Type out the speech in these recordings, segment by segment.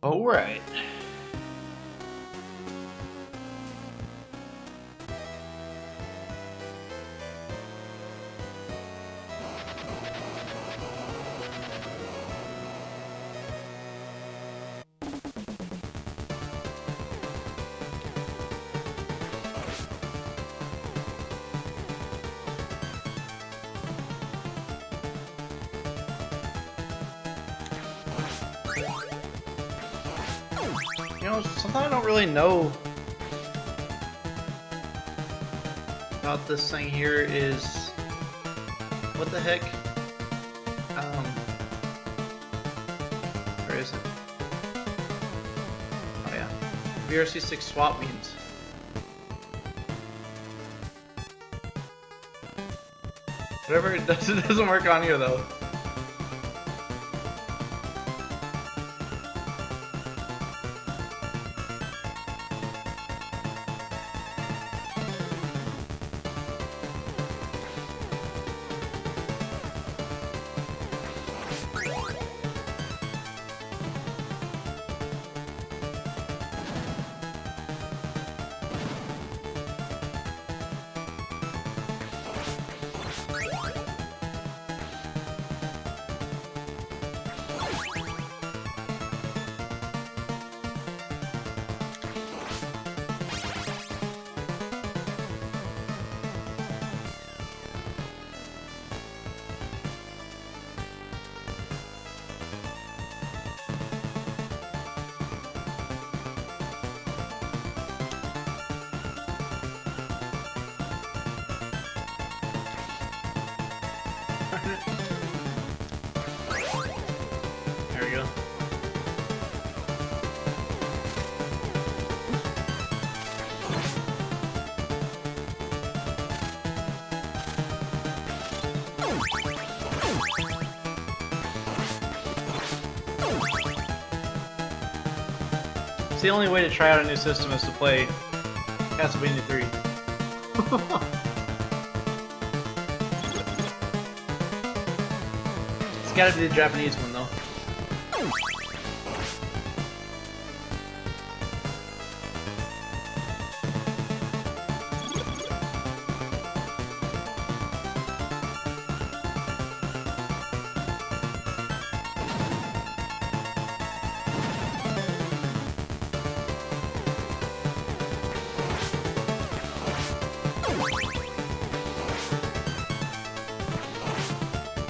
Alright. You know, something I don't really know about this thing here is what the heck? Where is it? Oh yeah, VRC6 swap means. Whatever it doesn't work on here though. There we go. It's the only way to try out a new system is to play Castlevania 3. It's gotta be the Japanese one though.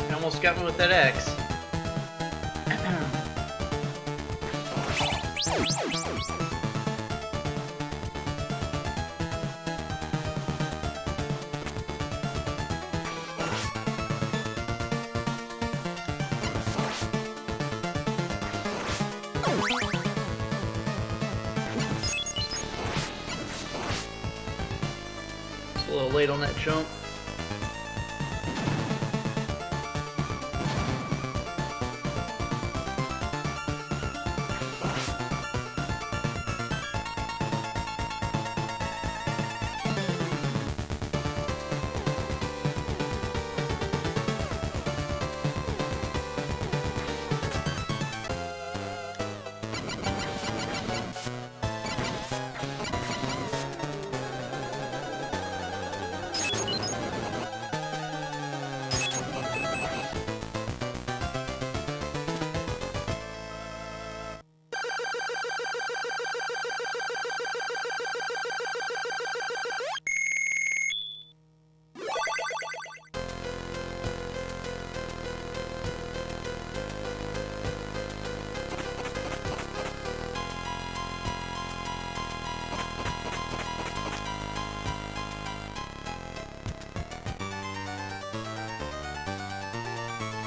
You almost got me with that X. A little late on that jump.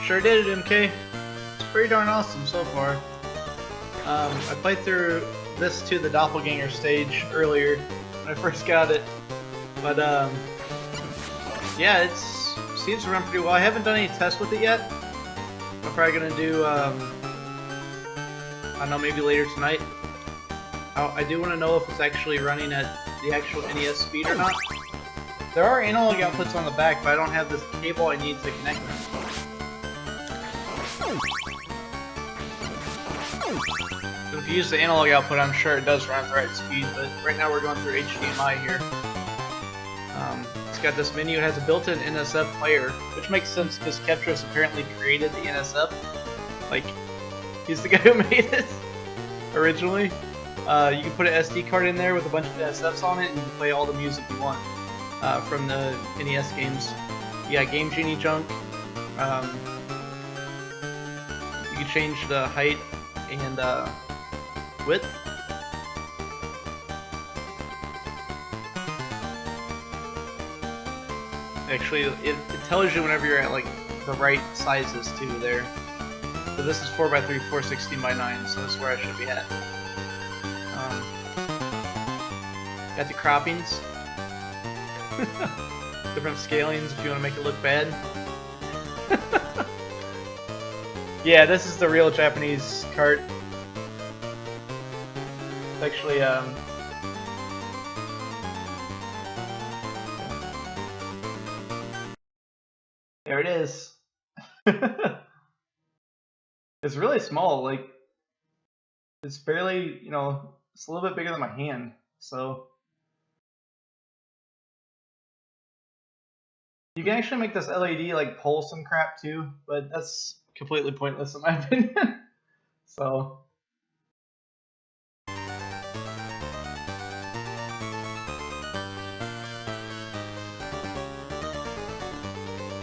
Sure did it, MK. It's pretty darn awesome so far. I played through this to the Doppelganger stage earlier when I first got it, but yeah, it seems to run pretty well. I haven't done any tests with it yet. I'm probably gonna do, I don't know, maybe later tonight. I do want to know if it's actually running at the actual NES speed or not. There are analog outputs on the back, but I don't have this cable I need to connect them. If you use the analog output, I'm sure it does run at the right speed, but right now we're going through HDMI here. It's got this menu, it has a built-in NSF player, which makes sense because Keptra's apparently created the NSF. Like, he's the guy who made it originally. You can put an SD card in there with a bunch of NSFs on it, and you can play all the music you want from the NES games. You got Game Genie junk. You can change the height and width. Actually, it tells you whenever you're at like the right sizes too there. So this is 4x3, 416x9, so that's where I should be at. Got the croppings. Different scalings if you want to make it look bad. Yeah, this is the real Japanese cart. It's actually, there it is. It's really small, like, it's barely, you know, it's a little bit bigger than my hand, so. You can actually make this LED, like, pull some crap too, but that's completely pointless in my opinion. So.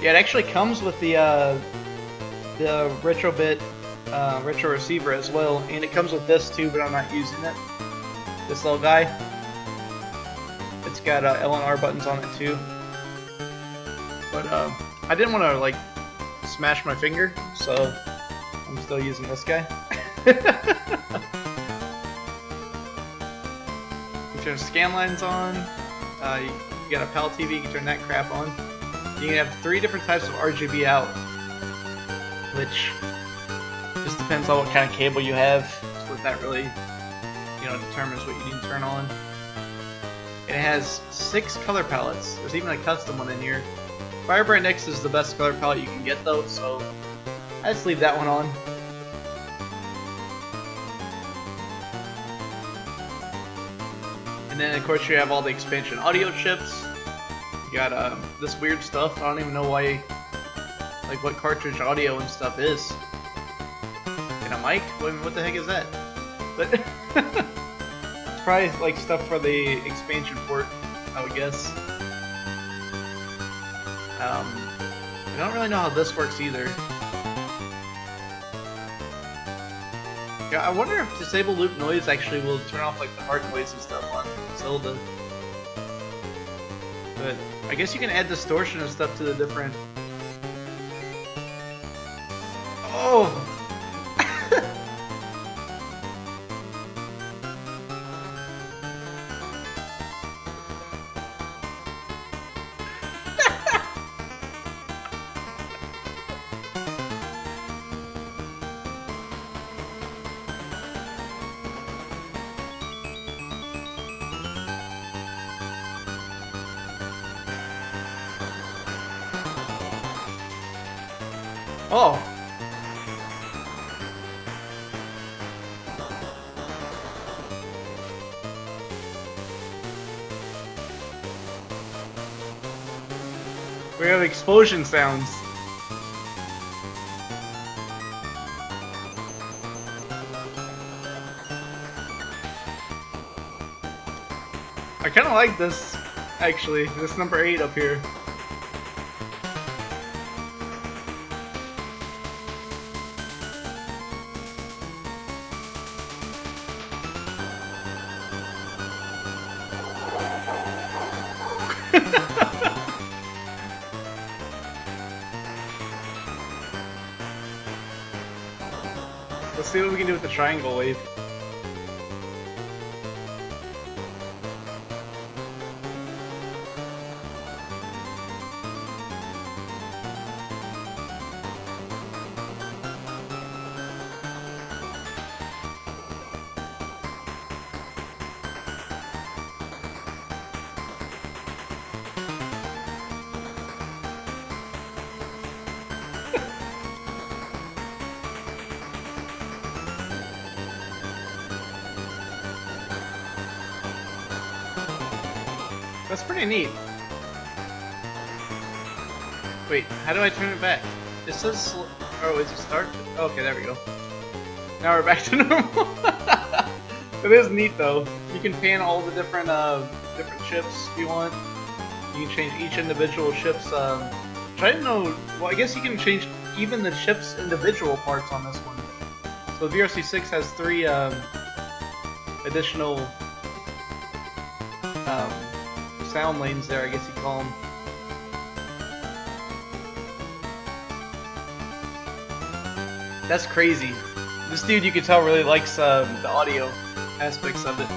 Yeah, it actually comes with the Retrobit retro receiver as well, and it comes with this too, but I'm not using it. This little guy. It's got L and R buttons on it too. But I didn't want to like smash my finger, so I'm still using this guy. You turn scan lines on. You got a PAL TV. You can turn that crap on. You can have 3 different types of RGB out, which just depends on what kind of cable you have. So that really, you know, determines what you need to turn on. And it has 6 color palettes. There's even a custom one in here. Firebright X is the best color palette you can get though, so I just leave that one on. And then of course you have all the expansion audio chips. You got this weird stuff. I don't even know why, like what cartridge audio and stuff is. And a mic? What the heck is that? But it's probably like stuff for the expansion port, I would guess. I don't really know how this works either. Yeah, I wonder if disable loop noise actually will turn off like the hard noise and stuff on Zelda. But I guess you can add distortion and stuff to the different. Oh! Oh! We have explosion sounds. I kinda like this, actually, this number 8 up here. Let's see what we can do with the triangle wave. That's pretty neat. Wait, how do I turn it back? It says, oh, is it start? Okay, there we go. Now we're back to normal. It is neat though. You can pan all the different ships if you want. You can change each individual ship's. I didn't know. Well, I guess you can change even the ship's individual parts on this one. So VRC6 has 3 additional sound lanes there, I guess you call them. That's crazy. This dude, you can tell, really likes the audio aspects of it.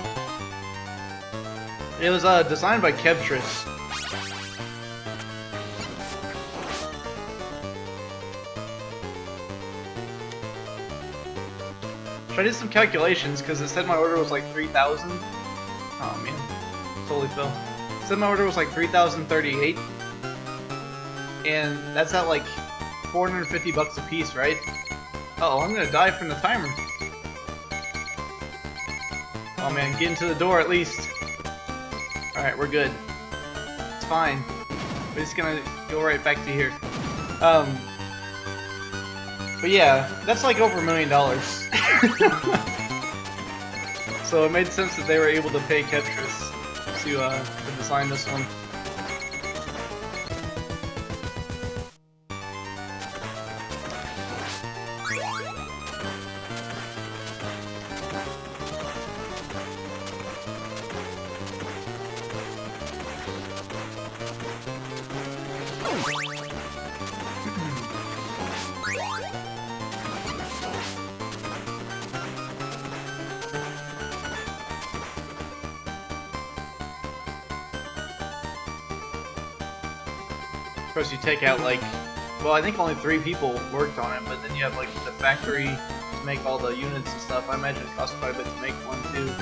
It was designed by Kevtris. So I did some calculations because it said my order was like 3,000. Oh man, totally fell. It said my order was like 3,038, and that's at like 450 bucks a piece, right? Uh oh, I'm gonna die from the timer. Oh man, get into the door at least. Alright, we're good. It's fine. We're just gonna go right back to here. But yeah, that's like over $1 million. So it made sense that they were able to pay Kevtris to design this one. Of course, you take out like, well, I think only 3 people worked on it, but then you have like the factory to make all the units and stuff. I imagine it costs quite a bit to make one too.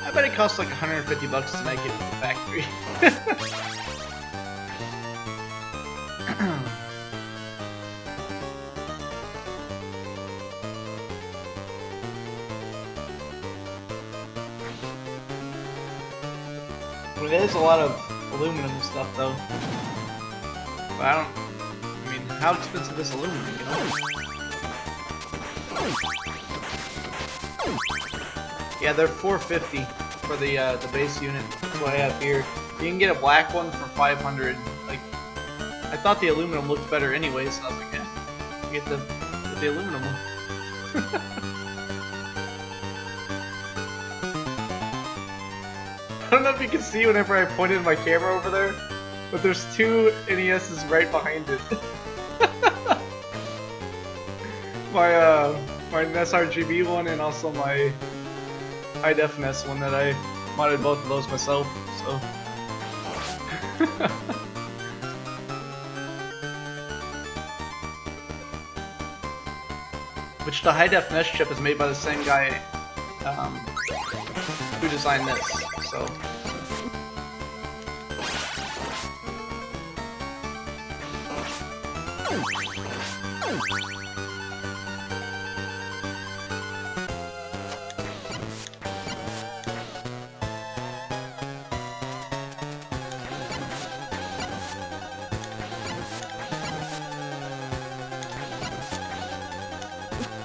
I bet it costs like 150 bucks to make it with the factory. I mean, it is a lot of aluminum and stuff though. But I mean, how expensive is aluminum, you know? Yeah, they're $450 for the base unit. That's what I have here. You can get a black one for $500. Like, I thought the aluminum looked better anyway, so I was like, yeah, get the aluminum one. I don't know if you can see whenever I pointed my camera over there, but there's 2 NESs right behind it. my NES RGB one and also my high def NES one that I modded both of those myself. So. Which the high def NES chip is made by the same guy who designed this. So.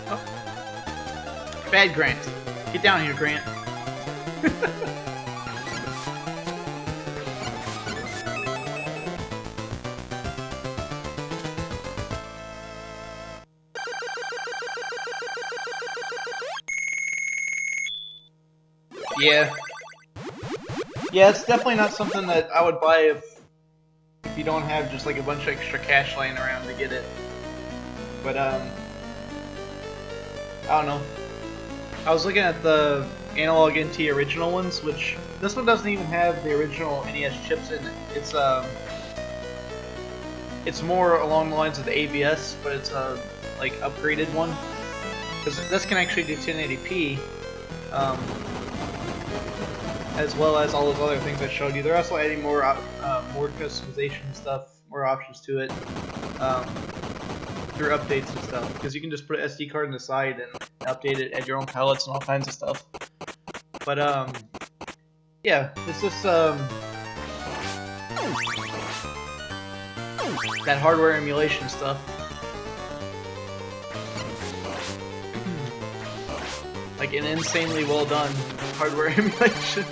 Oh. Bad Grant. Get down here, Grant. Yeah. Yeah, it's definitely not something that I would buy if you don't have just like a bunch of extra cash laying around to get it. But I don't know. I was looking at the Analogue NT original ones, which this one doesn't even have the original NES chips in it. It's more along the lines of the AVS, but it's a like upgraded one. Because this can actually do 1080p. As well as all those other things I showed you. They're also adding more customization stuff, more options to it through updates and stuff. Because you can just put an SD card on the side and update it, add your own palettes and all kinds of stuff. But Yeah, it's just that hardware emulation stuff. Like an insanely well done hardware emulation.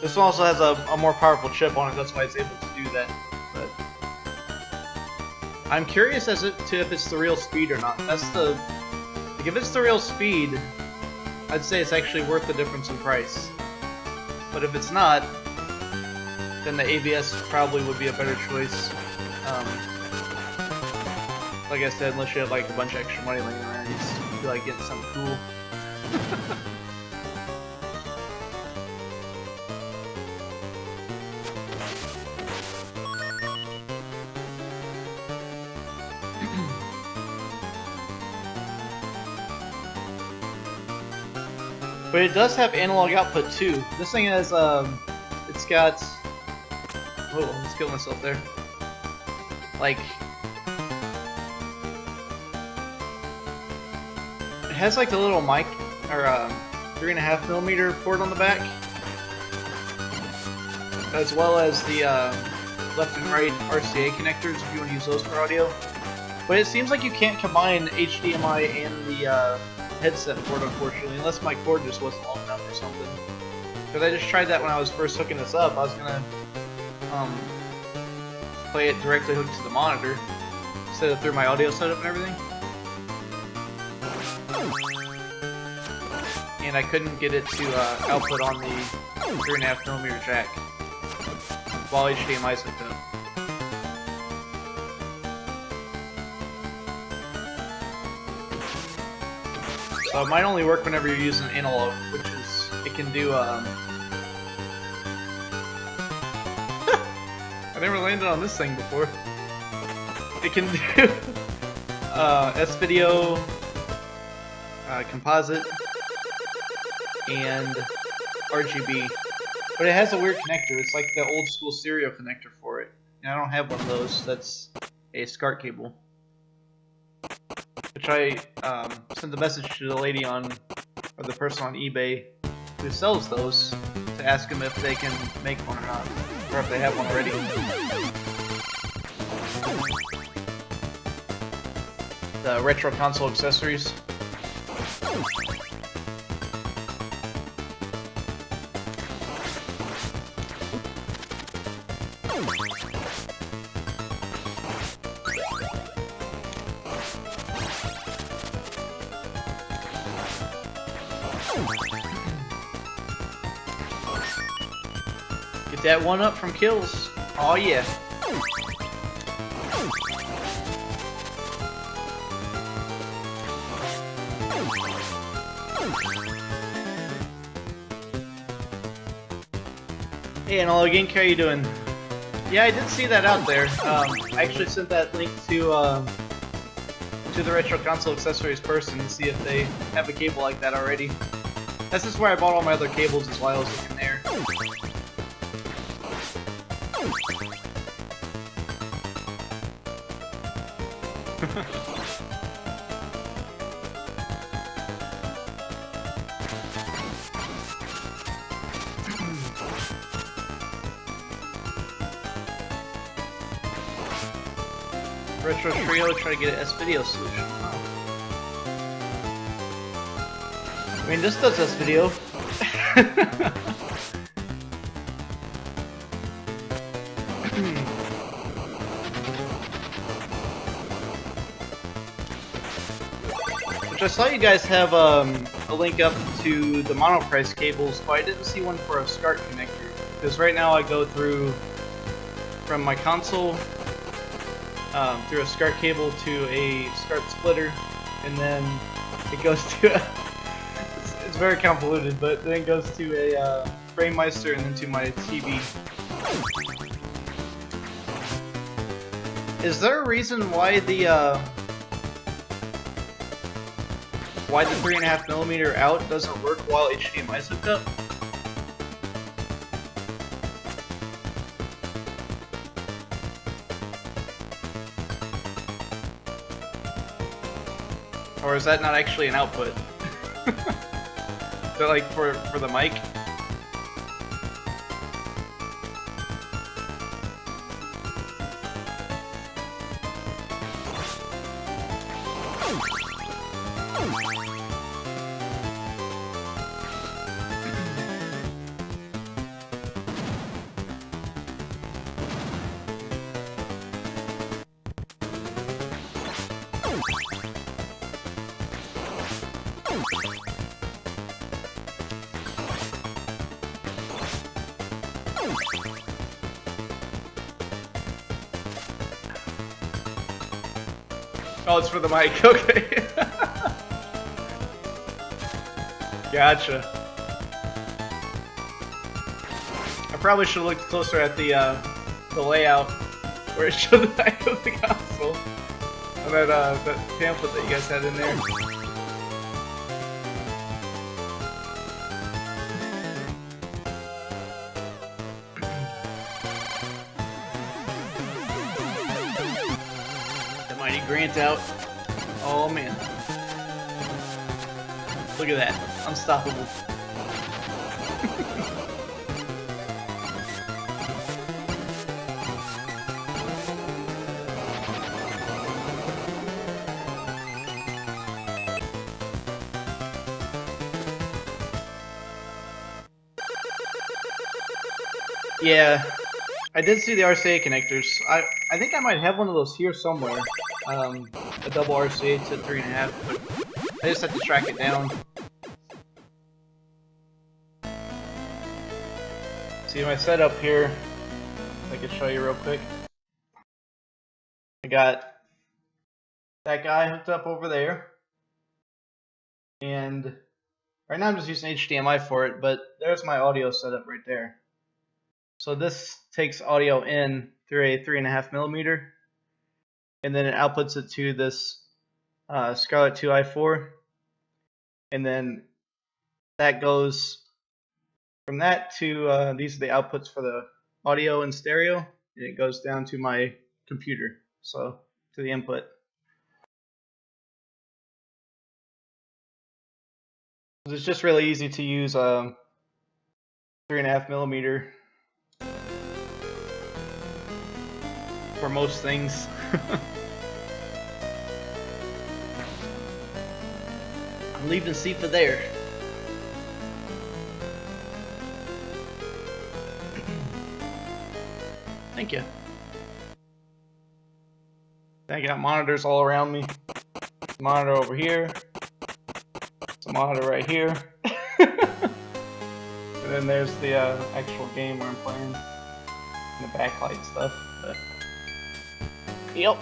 This one also has a more powerful chip on it, that's why it's able to do that. But I'm curious as to if it's the real speed or not. That's the... Like, if it's the real speed, I'd say it's actually worth the difference in price. But if it's not, then the ABS probably would be a better choice. Like I said, unless you have like a bunch of extra money laying around, you just feel like getting something cool. But it does have analog output too. This thing has, it's got... Oh, I almost killed myself there. Like... It has like the little mic, or 3.5mm port on the back. As well as the left and right RCA connectors if you want to use those for audio. But it seems like you can't combine HDMI and the headset port, unfortunately, unless my cord just wasn't long enough or something. Because I just tried that when I was first hooking this up. I was gonna play it directly hooked to the monitor instead of through my audio setup and everything. And I couldn't get it to output on the 3.5mm jack while HDMI's hooked up. So it might only work whenever you're using Analogue, which is, it can do, I never landed on this thing before. It can do, S-Video, composite, and RGB. But it has a weird connector, it's like the old school stereo connector for it. And I don't have one of those, that's a SCART cable. Which I sent the message to the lady on, or the person on eBay who sells those, to ask them if they can make one or not, or if they have one already. The retro console accessories. Get that one up from kills. Oh yeah. Hey Analogue Inc, how you doing? Yeah, I did see that out there. I actually sent that link to the Retro Console Accessories person to see if they have a cable like that already. That's just where I bought all my other cables, is why I was looking there. Retro Trio, try to get an S-Video solution. I mean, this does S-Video. Which I saw you guys have a link up to the monoprice cables, but I didn't see one for a SCART connector. Because right now I go through from my console through a SCART cable to a SCART splitter, and then it goes to a, it's very convoluted, but then it goes to a FrameMeister and then to my TV. Is there a reason why the 3.5mm out doesn't work while HDMI is hooked up? Or is that not actually an output? Is that like for the mic? Oh, it's for the mic, okay. Gotcha. I probably should have looked closer at the layout where it showed the back of the console. And that pamphlet that you guys had in there. Grant out. Oh man. Look at that. Unstoppable. Yeah. I did see the RCA connectors. I think I might have one of those here somewhere. A double RCA to 3.5, but I just have to track it down. See my setup here. I can show you real quick. I got that guy hooked up over there, and right now I'm just using HDMI for it, but there's my audio setup right there. So this takes audio in through a 3.5mm, and then it outputs it to this Scarlett 2i4, and then that goes from that to these are the outputs for the audio and stereo, and it goes down to my computer, so to the input. It's just really easy to use 3.5mm for most things. I'm leaving SIFA there. Thank you. I got monitors all around me. Monitor over here. It's a monitor right here. And then there's the actual game where I'm playing. And the backlight stuff. But yep.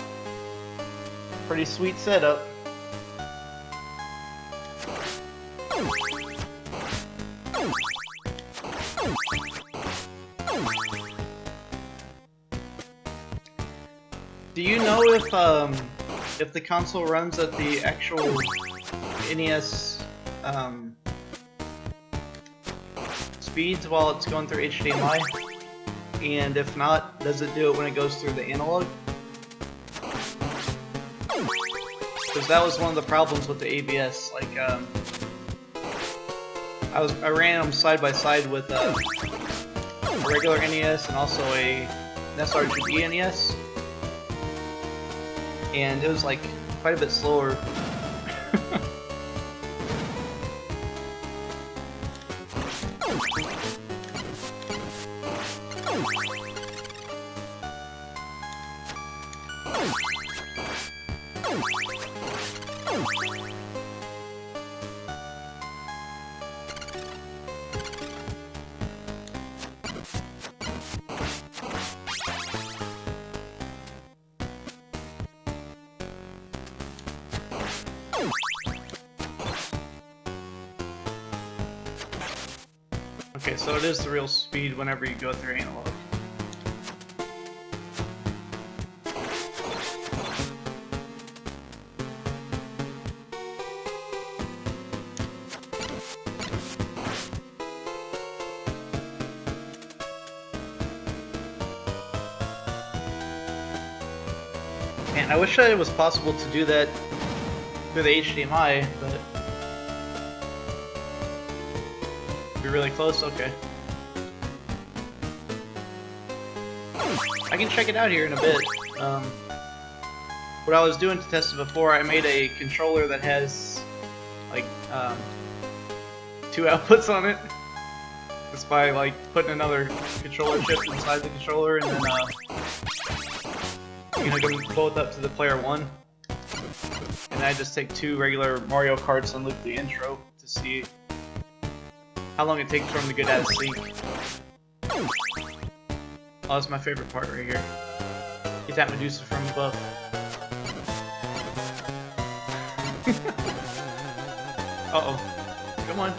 Pretty sweet setup. Do you know if the console runs at the actual NES speeds while it's going through HDMI? And if not, does it do it when it goes through the analog? Because that was one of the problems with the ABS. Like, I ran them side by side with a regular NES and also an sRGB NES, and it was like quite a bit slower. Okay, so it is the real speed whenever you go through analog. Man, I wish that it was possible to do that through the HDMI, but be really close. Okay. I can check it out here in a bit. What I was doing to test it before, I made a controller that has like 2 outputs on it. Just by like putting another controller chip inside the controller and then you hook them both up to the player 1. And I just take 2 regular Mario Karts and loop the intro to see how long it takes for them to get out of sync. Oh, that's my favorite part right here. Get that Medusa from above. Uh-oh. Come on.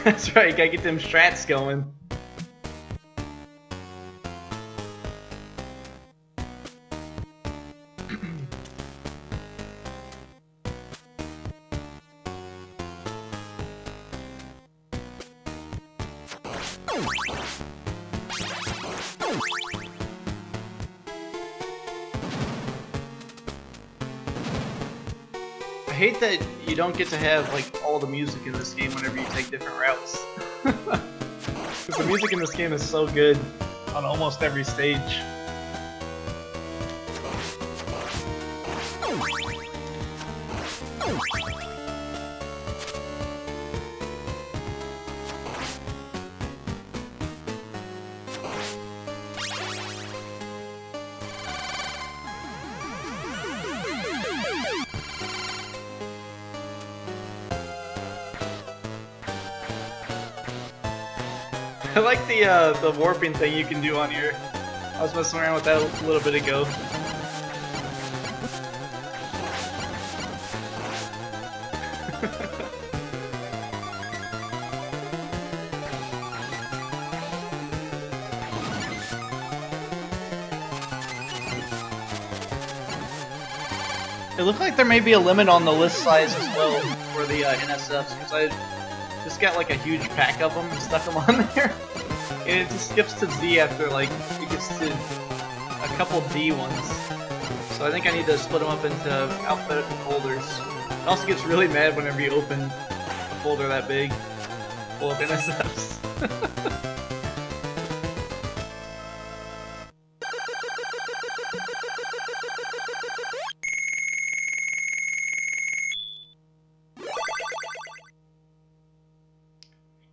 That's right, gotta get them strats going. I hate that you don't get to have like all the music in this game whenever you take different routes. Because the music in this game is so good on almost every stage. I like the warping thing you can do on here. I was messing around with that a little bit ago. It looked like there may be a limit on the list size as well for the NSFs, because I just got like a huge pack of them and stuck them on there. And it just skips to Z after like it gets to a couple D ones. So I think I need to split them up into alphabetical folders. It also gets really mad whenever you open a folder that big full of NSFs.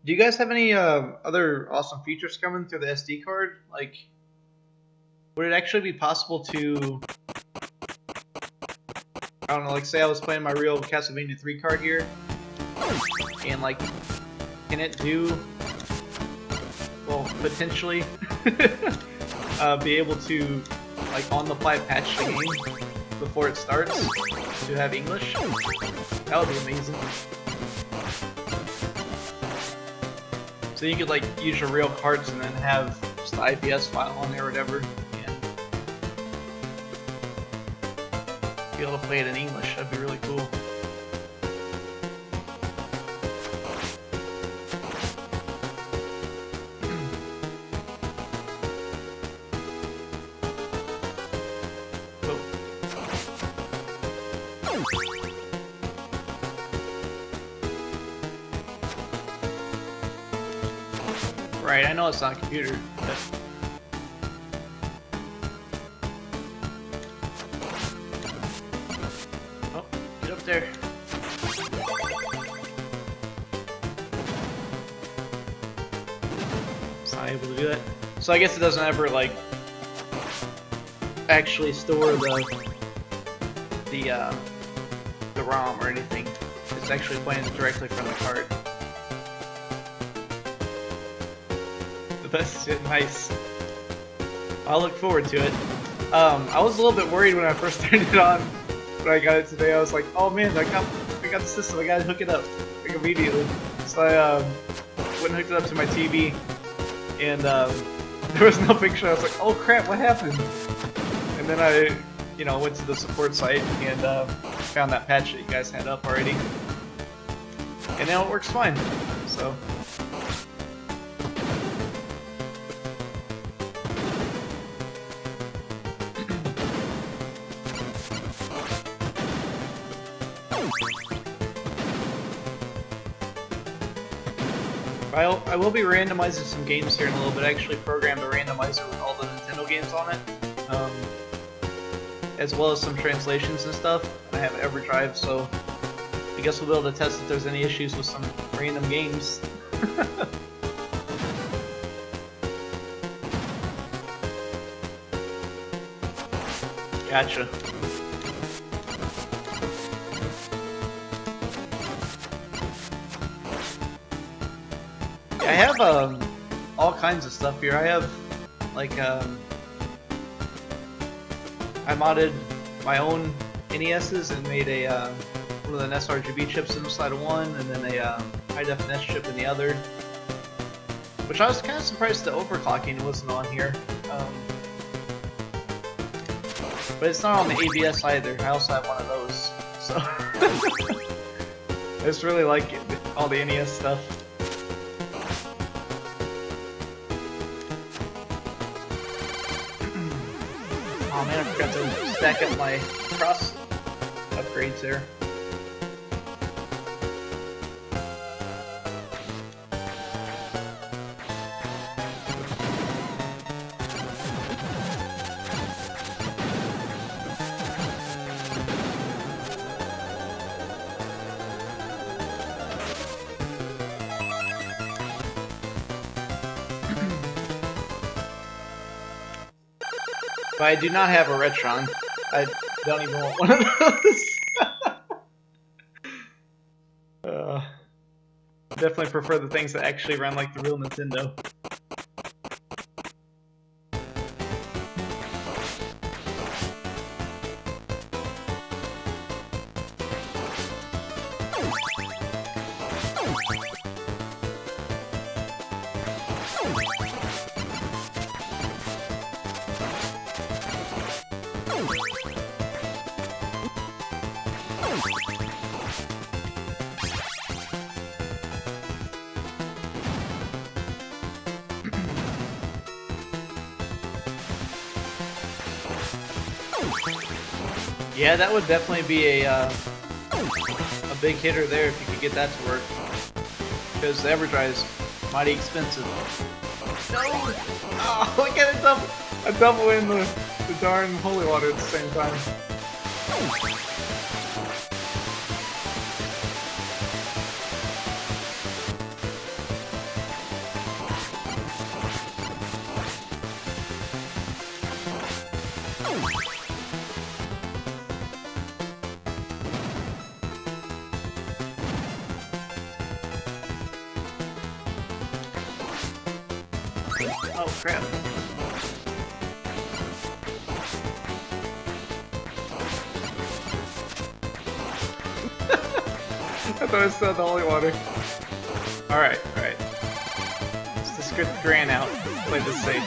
Do you guys have any other awesome features coming through the SD card? Like, would it actually be possible to, I don't know, like say I was playing my real Castlevania 3 card here, and like, can it do, well, potentially, be able to, like, on the fly patch the game before it starts to have English? That would be amazing. So you could like use your real cards and then have just the IPS file on there or whatever, and be able to play it in English. That'd be really cool. Right, I know it's not a computer, but... Oh, get up there. It's not able to do that. So I guess it doesn't ever, like, actually store the ROM or anything. It's actually playing directly from the card. That's nice. I'll look forward to it. I was a little bit worried when I first turned it on. When I got it today, I was like, oh man, I got the system, I gotta hook it up like immediately. So I went and hooked it up to my TV, and there was no picture. I was like, oh crap, what happened? And then I, went to the support site and found that patch that you guys had up already, and now it works fine. So. I will be randomizing some games here in a little bit. I actually programmed a randomizer with all the Nintendo games on it, as well as some translations and stuff. I have EverDrive, so I guess we'll be able to test if there's any issues with some random games. Gotcha. I have all kinds of stuff here. I have like I modded my own NESs and made a one with an sRGB chips inside of one, and then a high definition chip in the other. Which I was kind of surprised the overclocking wasn't on here. But it's not on the ABS either. I also have one of those, so I just really like all the NES stuff. Oh man, I forgot to stack up my cross upgrades there. But I do not have a Retron. I don't even want one of those. Definitely prefer the things that actually run like the real Nintendo. Yeah, that would definitely be a big hitter there if you could get that to work. Because the EverDrive is mighty expensive. No! Oh, look at it, a double in the darn holy water at the same time. Oh crap. I thought I saw the holy water. Alright, alright. Let's just get the Gran out. Play this safe.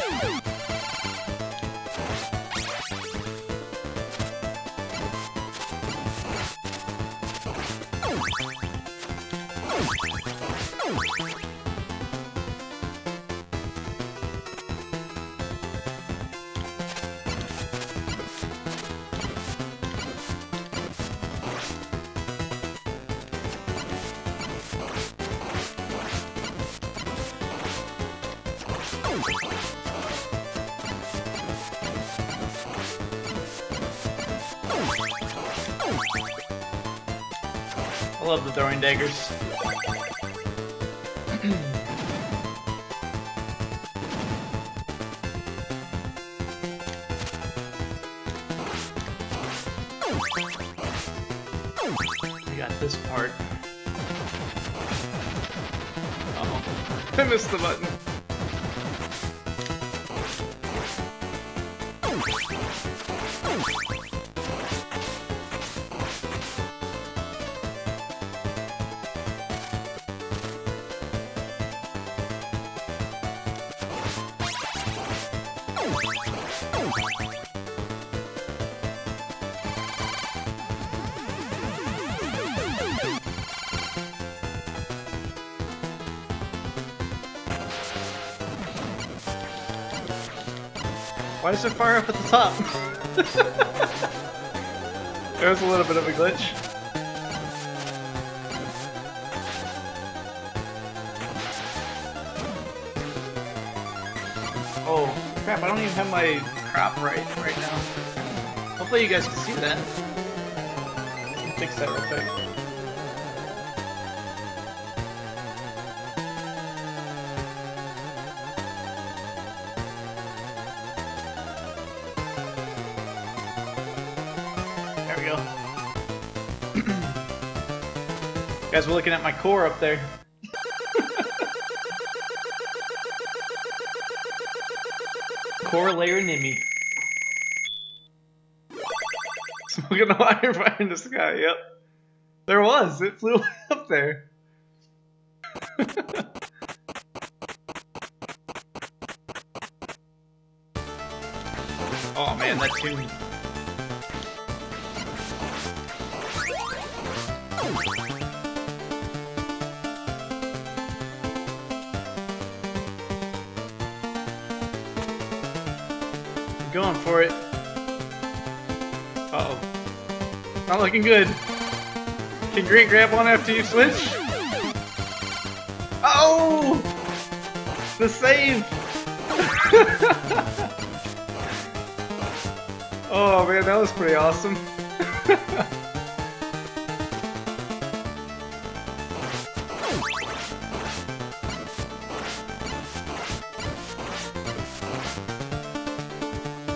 I love the throwing daggers. We got this part. Uh-oh. I missed the button. Why is there fire up at the top? There's a little bit of a glitch. Oh, crap, I don't even have my crop right now. Hopefully you guys can see that. Let me fix that real quick. There we go. Guys, we're looking at my core up there. Core layer Nimi. Smoking a wire fire in the sky, yep. There was, it flew up there. Oh man, that tune. Going for it. Uh-oh. Not looking good. Can Grant grab one after you switch? Oh! The save! Oh man, that was pretty awesome.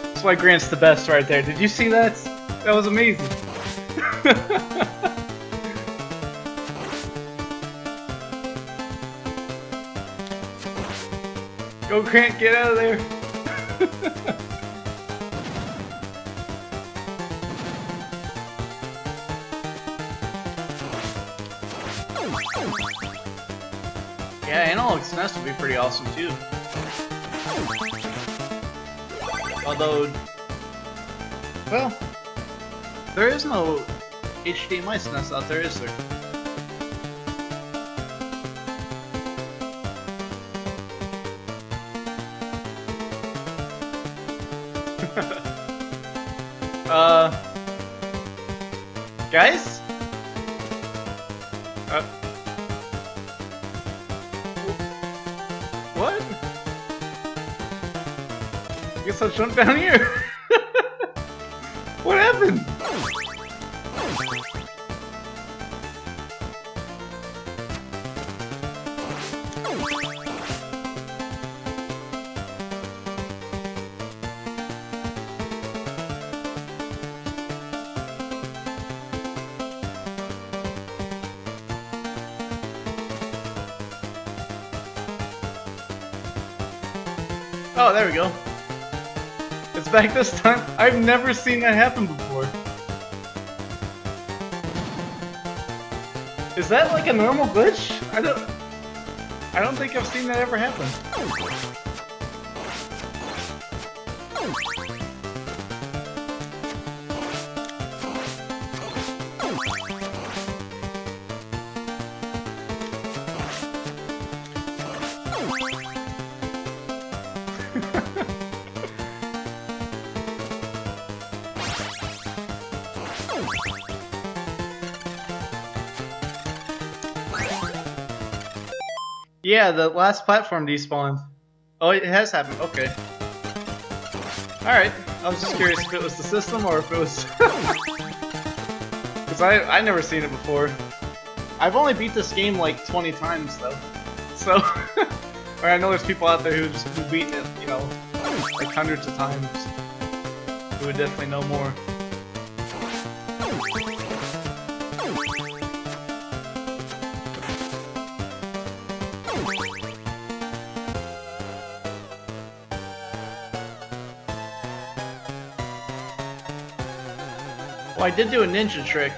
That's why Grant's the best right there. Did you see that? That was amazing. Go Grant, get out of there. Yeah, Analogue's nest would be pretty awesome too. Although, well, there is no HDMI SNES out there, is there? Guys? What? I guess I'll jump down here. What happened? Oh, there we go. It's back this time. I've never seen that happen before. Is that like a normal glitch? I don't think I've seen that ever happen. Yeah, the last platform despawned. Oh, it has happened. Okay. Alright. I was just curious if it was the system or if it was... Because I never seen it before. I've only beat this game like 20 times though. So... or I know there's people out there who've beaten it, you know, like hundreds of times. Who would definitely know more. Well, I did do a ninja trick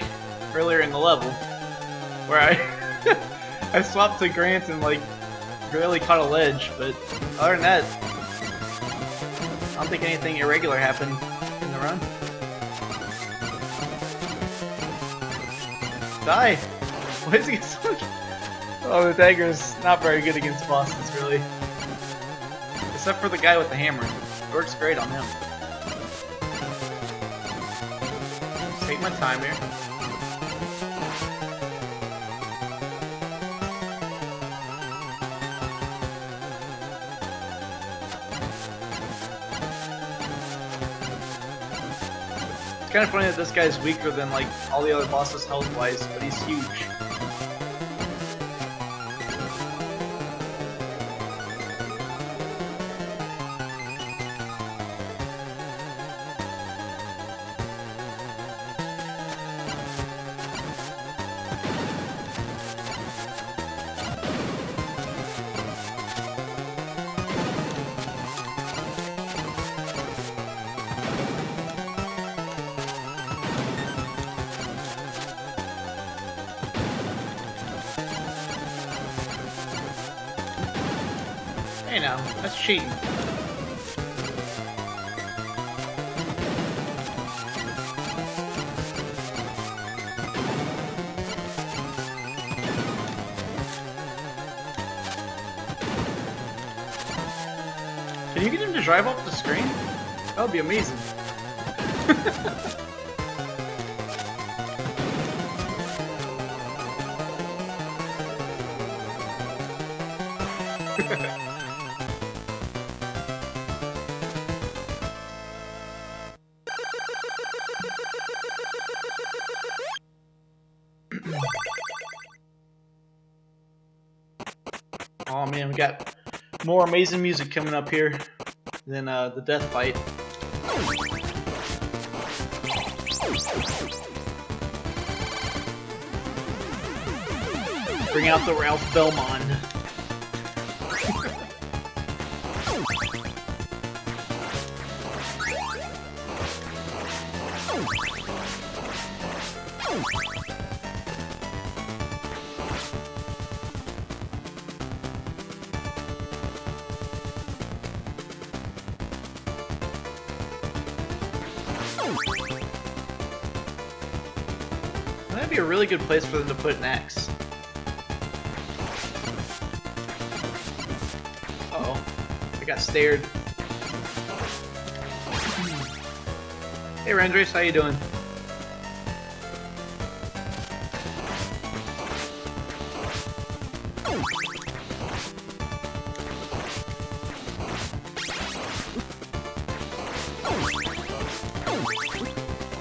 earlier in the level, where I swapped to Grant and like barely caught a ledge, but other than that, I don't think anything irregular happened in the run. Die! Why does he get so much? Oh, the dagger is not very good against bosses, really. Except for the guy with the hammer. It works great on him. Take my time here. It's kind of funny that this guy's weaker than like all the other bosses health-wise, but he's huge. Hey now, that's cheating. Can you get him to drive off the screen? That would be amazing. Oh man, we got more amazing music coming up here than the death fight. Bring out the Ralph Belmond. That'd be a really good place for them to put an X. Uh-oh. I got stared. Hey Rendres, how you doing?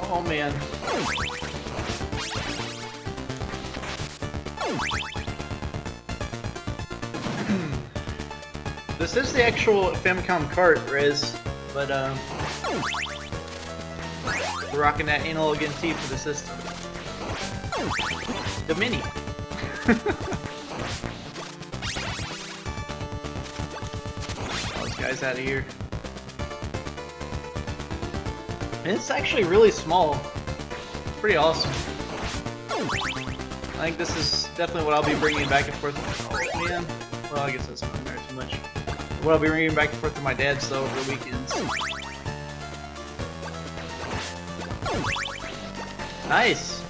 Oh man. This is the actual Famicom cart, Riz, but we're rocking that Analogue NT for the system. The Mini. All those guys out of here. And it's actually really small. It's pretty awesome. I think this is definitely what I'll be bringing back and forth. Oh man. Well, I guess that's not there too much. What I'll be bringing back and forth to my dad's though over the weekends. Nice.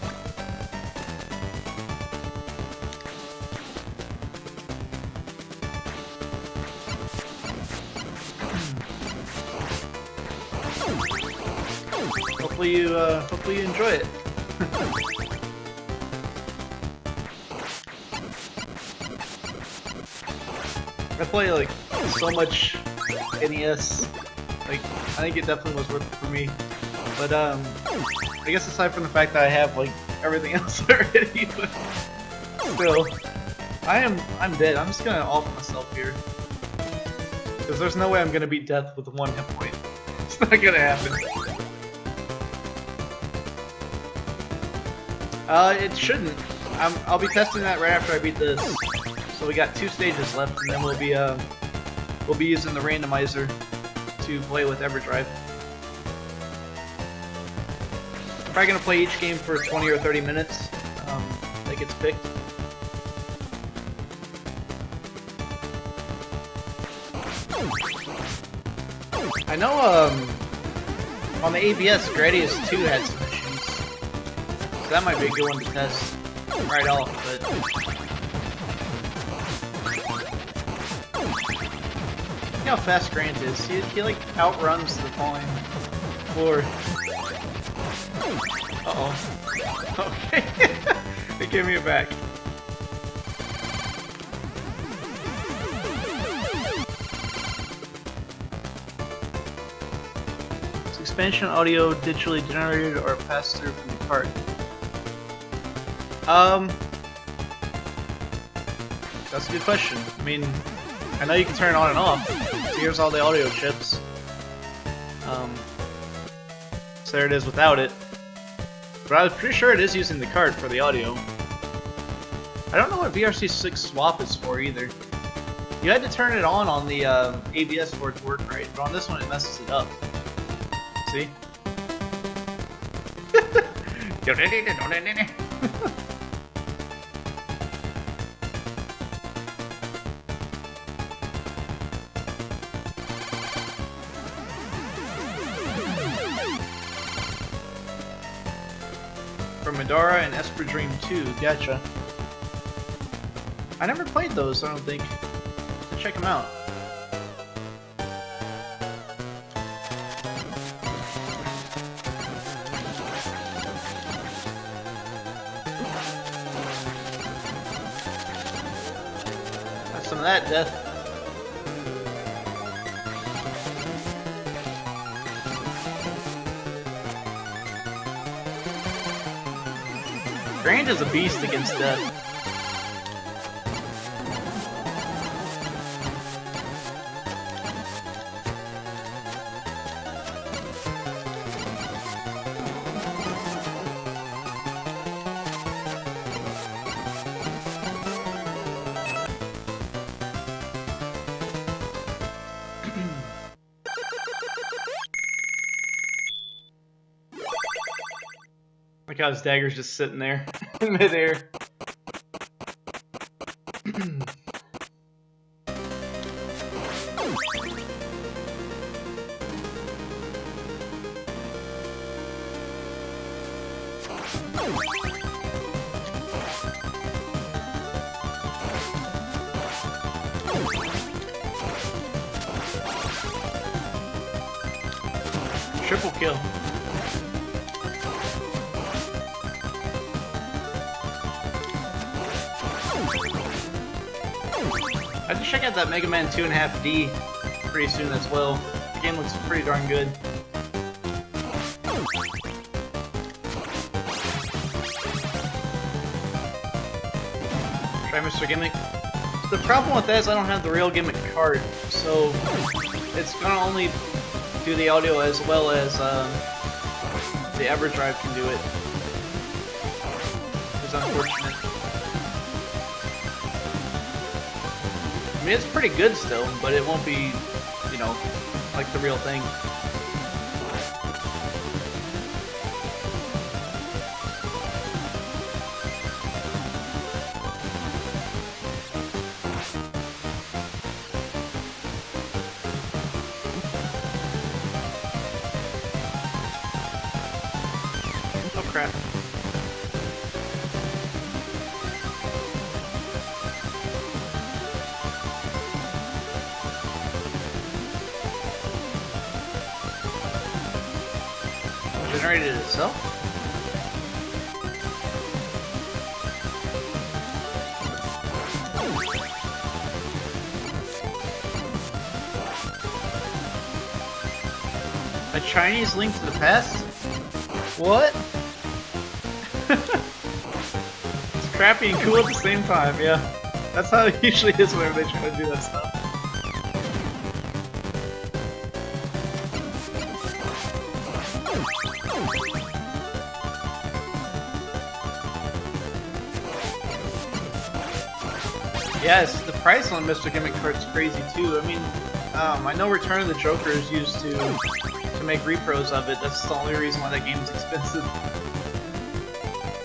Hopefully you enjoy it. I play like so much NES. Like I think it definitely was worth it for me. But I guess aside from the fact that I have like everything else already, but still, I'm dead. I'm just gonna off myself here because there's no way I'm gonna beat death with one hit point. It's not gonna happen. It shouldn't. I'll be testing that right after I beat this. So we got 2 stages left, and then we'll be using the randomizer to play with EverDrive. I'm probably gonna play each game for 20 or 30 minutes. That gets picked. I know on the ABS, Gradius 2 had some issues, so that might be a good one to test right off. But how fast Grant is. He like outruns the falling floor. Uh-oh. Okay. They gave me it back. Is expansion audio digitally generated or passed through from the cart? That's a good question. I mean, I know you can turn it on and off. So here's all the audio chips. So there it is without it. But I was pretty sure it is using the cart for the audio. I don't know what VRC6 swap is for either. You had to turn it on the ABS for it to work right, but on this one it messes it up. See? For Madara and Esper Dream 2, gotcha. I never played those, I don't think. Let's check them out. Have some of that, Death. Grant is a beast against Death. Look how his dagger's just sitting there in midair. Triple kill. I have to check out that Mega Man 2.5D pretty soon as well. The game looks pretty darn good. Try Mr. Gimmick. The problem with that is I don't have the real Gimmick card, so it's gonna only do the audio as well as the EverDrive can do it. It's unfortunate. I mean, it's pretty good still, but it won't be, you know, like the real thing. Oh crap. Generated itself? A Chinese Link to the Past? What? It's crappy and cool at the same time, yeah. That's how it usually is whenever they try to do that stuff. Yes, the price on Mr. Gimmick cart's crazy too. I mean, I know Return of the Joker is used to make repros of it. That's the only reason why that game is expensive.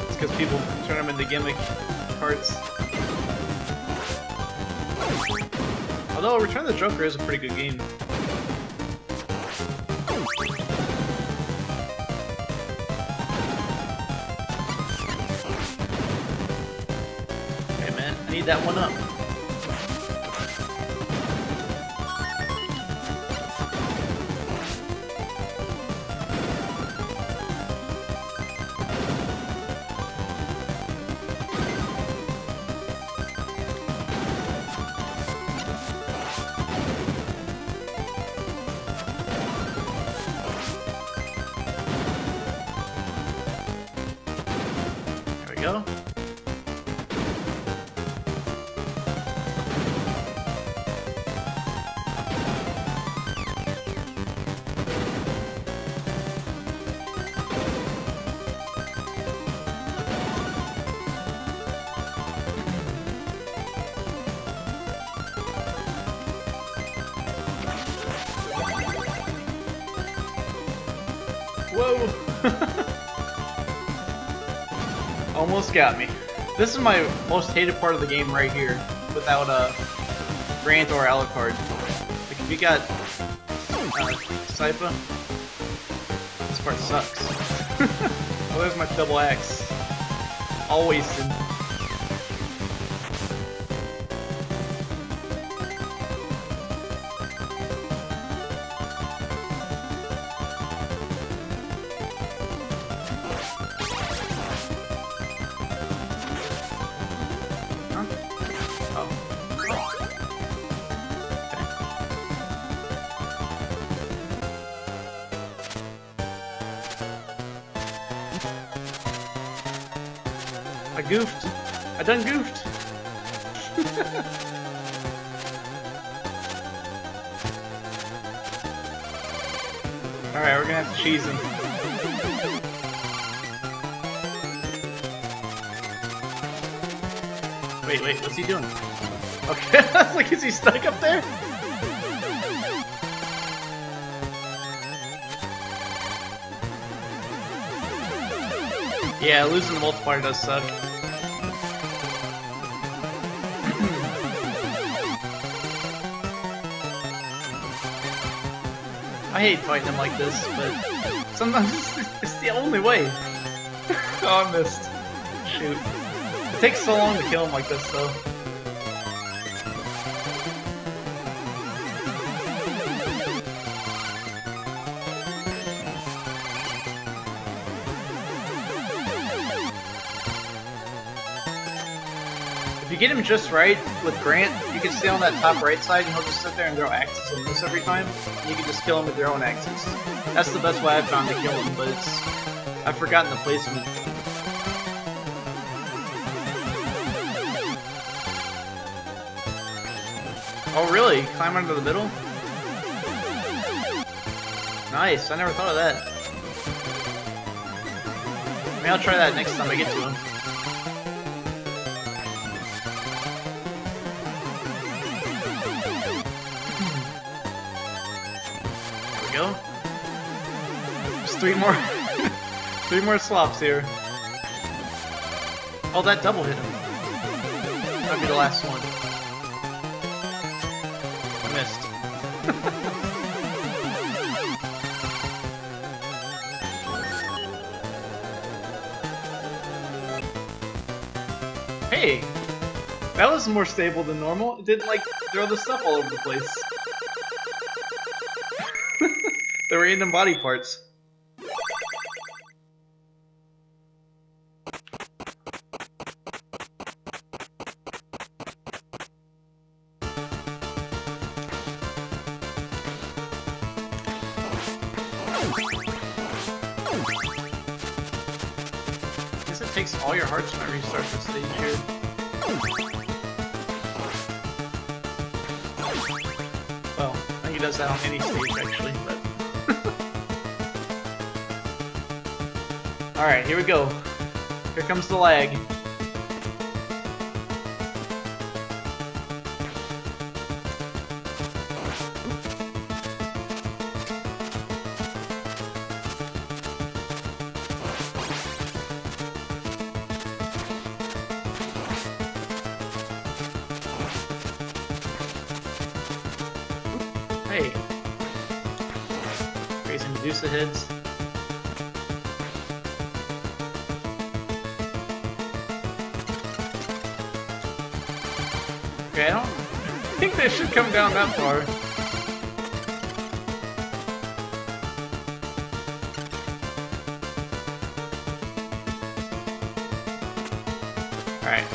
It's because people turn them into gimmick carts. Although Return of the Joker is a pretty good game. Hey man, I need that one up. go. Whoa! Almost got me. This is my most hated part of the game right here, without Grant or Alucard. Like if you got Sypha, this part sucks. Oh, there's my double axe. All wasted. I goofed. I done goofed. Alright, we're gonna have to cheese him. Wait, what's he doing? Okay, that's like, is he stuck up there? Yeah, losing the multiplier does suck. I hate fighting him like this, but sometimes it's the only way. Oh, I missed. Shoot. It takes so long to kill him like this, though. If you get him just right with Grant, you can stay on that top right side and he'll just sit there and throw axes and miss every time. And you can just kill him with your own axes. That's the best way I've found to kill him, but I've forgotten the placement. Oh really? Climb under the middle? Nice, I never thought of that. Maybe I'll try that next time I get to him. Go. Just three more three more slops here. Oh, that double hit him. That'll be the last one. I missed. Hey! That was more stable than normal. It didn't like throw the stuff all over the place. The random body parts. I guess it takes all your hearts when it restarts the stage here. Well, I think it does that on any stage actually, but alright, here we go. Here comes the lag. Hey. Crazy Medusa heads. Okay, I don't think they should come down that far. Alright.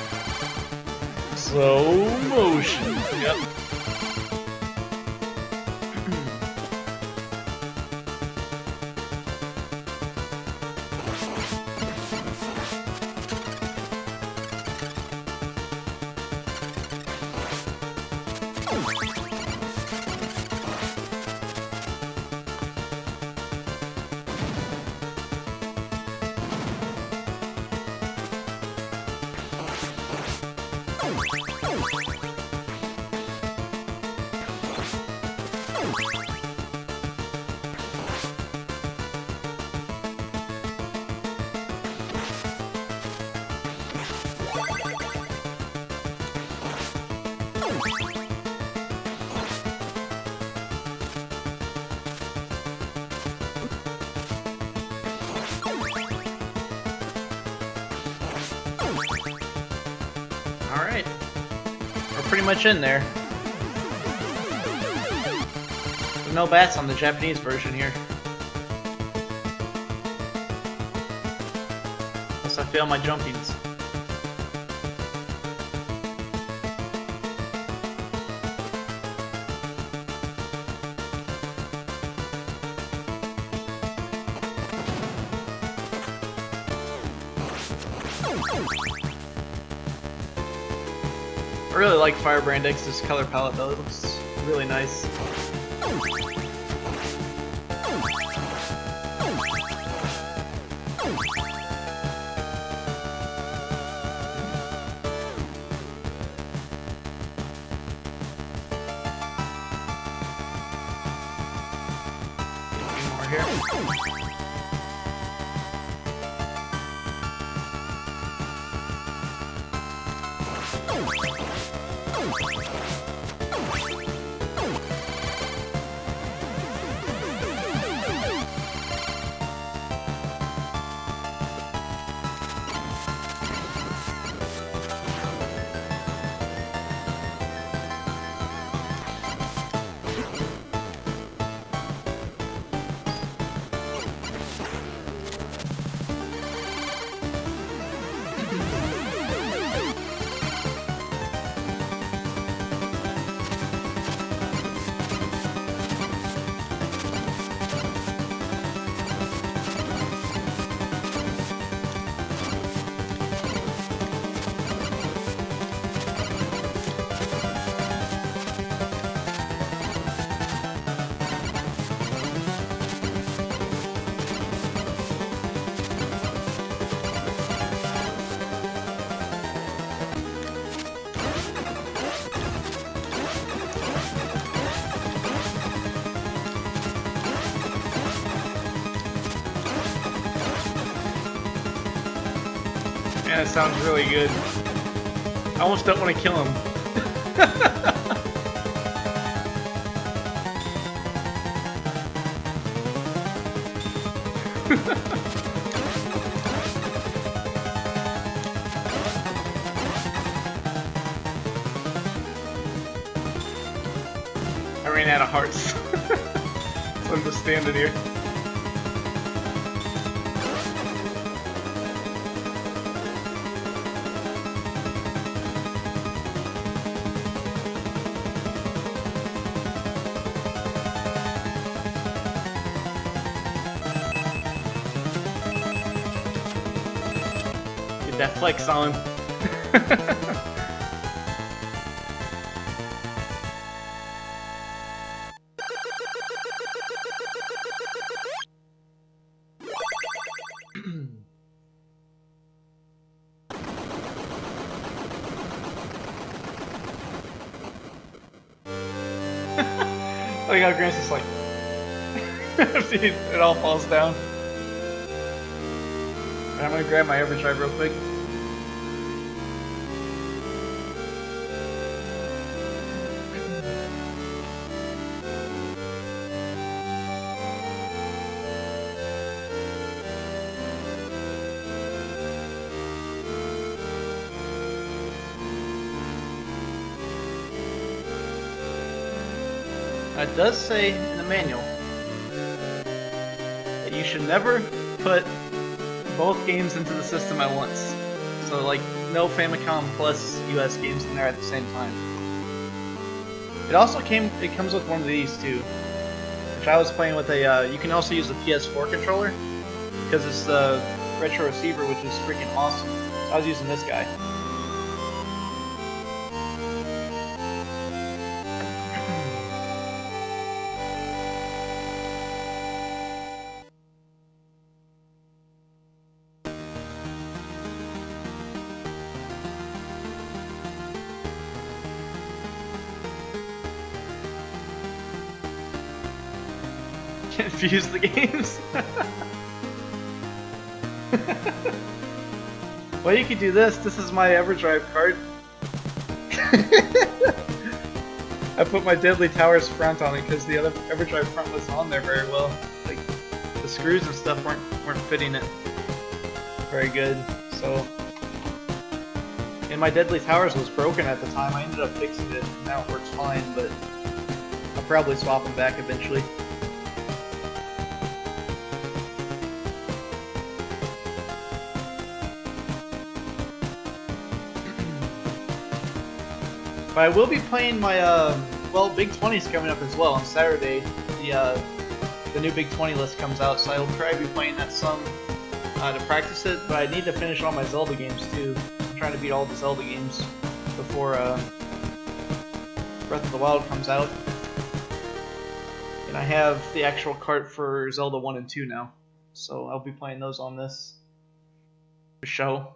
Slow motion. Yep. Alright. We're pretty much in there. There's no bats on the Japanese version here. Unless I fail my jumpings. I really like Firebrand X's color palette though, it looks really nice. A few more here. Man, it sounds really good. I almost don't want to kill him. I ran out of hearts. So I'm just standing here. Get that flex on. Oh, you got Grant's just like it all falls down. And I'm gonna grab my overdrive real quick. It does say in the manual that you should never put both games into the system at once. So like no Famicom plus US games in there at the same time. It also comes with one of these too, which I was playing with a, you can also use the PS4 controller because it's the retro receiver, which is freaking awesome. So I was using this guy. Confuse the games. Well, you could do this. This is my EverDrive cart. I put my Deadly Towers front on it because the other EverDrive front wasn't on there very well. Like the screws and stuff weren't fitting it very good. So, and my Deadly Towers was broken at the time. I ended up fixing it. And now it works fine, but I'll probably swap them back eventually. But I will be playing my, well, Big 20 is coming up as well on Saturday. The new Big 20 list comes out, so I will probably be playing that some to practice it. But I need to finish all my Zelda games too. I'm trying to beat all the Zelda games before Breath of the Wild comes out. And I have the actual cart for Zelda 1 and 2 now, so I'll be playing those on this show.